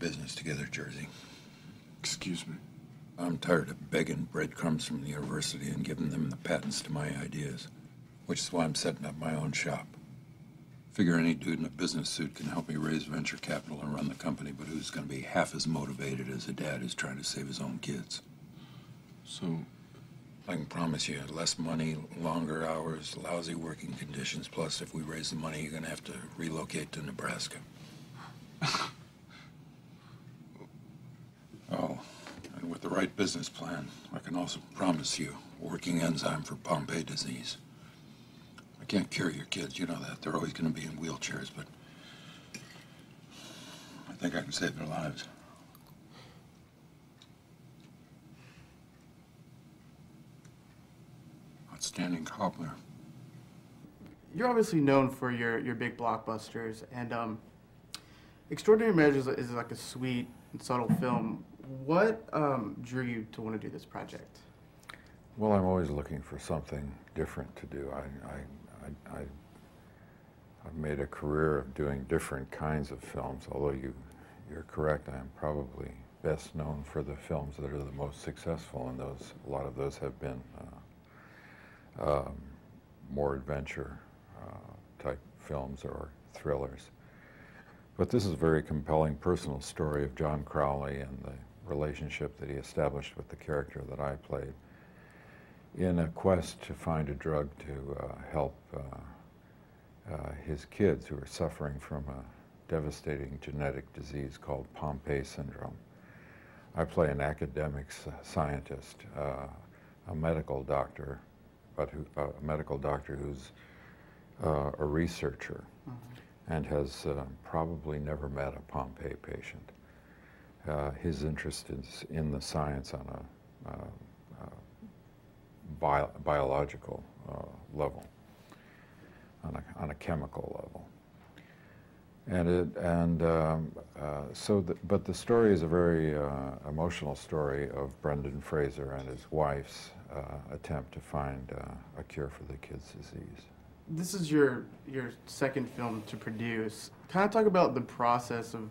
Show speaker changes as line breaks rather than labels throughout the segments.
business together, Jersey.
Excuse me?
I'm tired of begging breadcrumbs from the university and giving them the patents to my ideas, which is why I'm setting up my own shop. Figure any dude in a business suit can help me raise venture capital and run the company, but who's going to be half as motivated as a dad who's trying to save his own kids?
So,
I can promise you less money, longer hours, lousy working conditions, plus if we raise the money, you're going to have to relocate to Nebraska. Oh, and with the right business plan, I can also promise you a working enzyme for Pompe disease. I can't cure your kids, you know that. They're always going to be in wheelchairs, but I think I can save their lives. Outstanding cobbler.
You're obviously known for your big blockbusters, and Extraordinary Measures is like a sweet and subtle film. What drew you to want to do this project?
Well, I'm always looking for something different to do. I've made a career of doing different kinds of films, although you're correct, I am probably best known for the films that are the most successful, and a lot of those have been more adventure type films or thrillers. But this is a very compelling personal story of John Crowley and the relationship that he established with the character that I played in a quest to find a drug to help his kids who are suffering from a devastating genetic disease called Pompe syndrome. I play an academic scientist, a medical doctor, but a medical doctor who's a researcher and has probably never met a Pompe patient. His interest is in the science on a biological level, on a chemical level. But the story is a very emotional story of Brendan Fraser and his wife's attempt to find a cure for the kid's disease.
This is your second film to produce. Kind of talk about the process of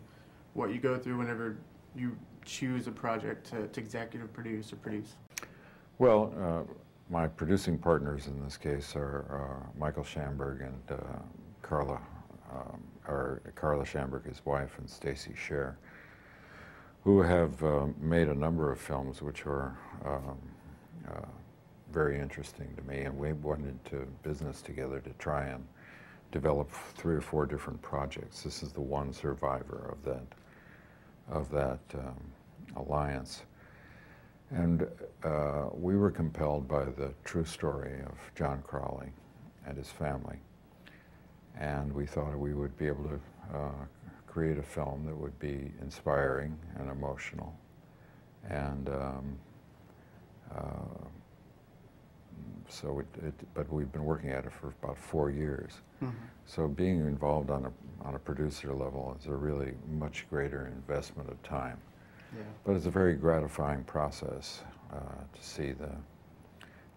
what you go through whenever you choose a project to executive produce or produce.
Well, my producing partners in this case are Michael Schamberg and Carla Schamberg, his wife, and Stacy Scher, who have made a number of films which were very interesting to me, and we went into business together to try and develop 3 or 4 different projects. This is the one survivor of that alliance. And we were compelled by the true story of John Crowley and his family. And we thought we would be able to create a film that would be inspiring and emotional. And but we've been working at it for about 4 years. Mm-hmm. So being involved on a producer level is a really much greater investment of time. Yeah. But it's a very gratifying process to see the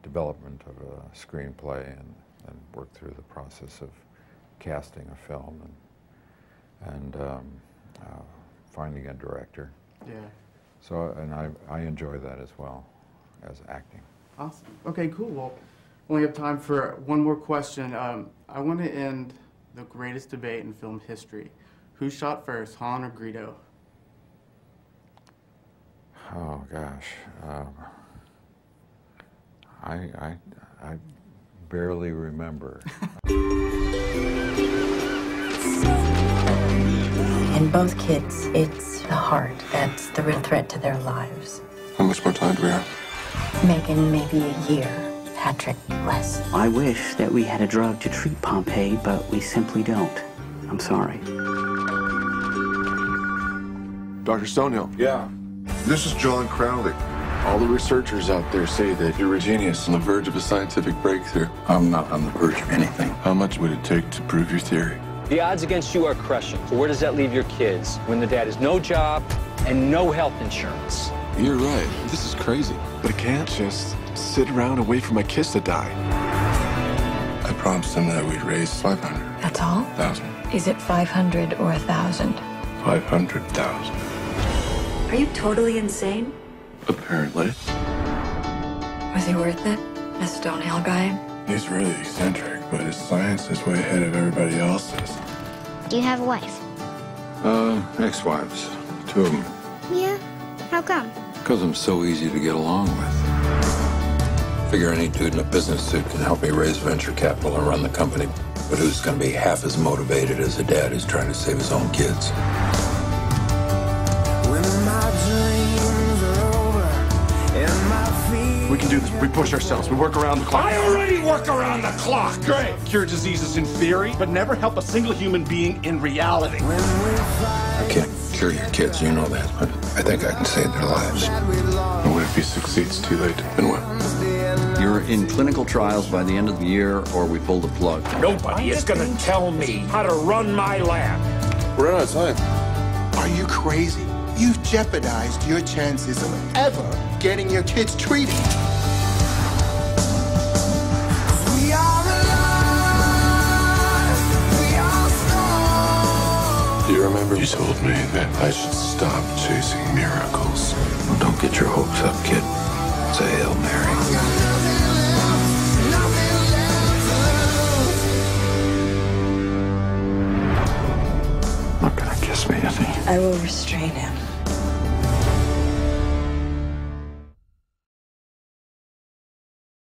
development of a screenplay and work through the process of casting a film and finding a director. Yeah. So, and I enjoy that as well as acting.
Awesome. Okay, cool. Well, we only have time for one more question. I want to end the greatest debate in film history. Who shot first, Han or Greedo?
Oh gosh, I barely remember.
In both kids, it's the heart that's the real threat to their lives.
How much more time do we have?
Megan, maybe a year. Patrick, less.
I wish that we had a drug to treat Pompe, but we simply don't. I'm sorry.
Dr. Stonehill.
Yeah.
This is John Crowley. All the researchers out there say that you're a genius on the verge of a scientific breakthrough.
I'm not on the verge of anything.
How much would it take to prove your theory?
The odds against you are crushing. So where does that leave your kids when the dad has no job and no health insurance?
You're right. This is crazy. But I can't just sit around and wait for my kids to die. I promised them that we'd raise 500.
That's all?
1,000.
Is it 500 or 1,000?
500,000.
Are you totally insane?
Apparently.
Was he worth it? A Stonehill guy?
He's really eccentric, but his science is way ahead of everybody else's.
Do you have a wife?
Ex-wives. 2 of them.
Yeah? How come?
Because I'm so easy to get along with. Figure any dude in a business suit can help me raise venture capital and run the company. But who's going to be half as motivated as a dad who's trying to save his own kids?
We can do this. We push ourselves. We work around the clock.
I already work around the clock.
Great. Cure diseases in theory, but never help a single human being in reality.
I can't cure your kids, you know that, but I think I can save their lives.
And what if he succeeds too late? Then what?
You're in clinical trials by the end of the year, or we pull the plug.
Nobody is going to tell me how to run my lab.
We're out of time.
Are you crazy? You've jeopardized your chances of ever getting your kids treated. We are alive. We are strong.
Do you remember you told me that I should stop chasing miracles?
Well, don't get your hopes up, kid. It's a Hail Mary. Not gonna kiss me, is he?
I will restrain him.